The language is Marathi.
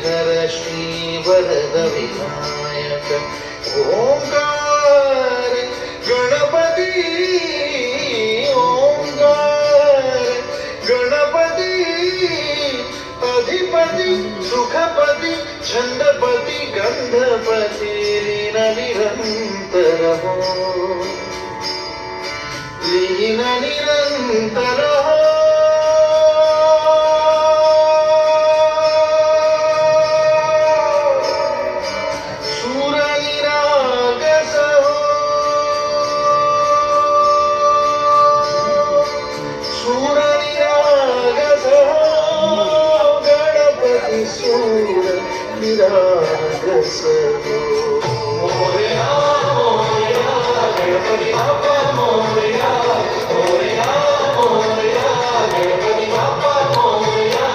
हर श्री वरद विनायक ओंकार गणपती ओंकार गणपती अधिपती सुखपती छंदपती गंधपती लीन निरंतर हो लीन निरंतर हो निरागस मोरया मोरया गणपती बाप्पा मोरया मोरया मोरया गणपती बाप्पा मोरया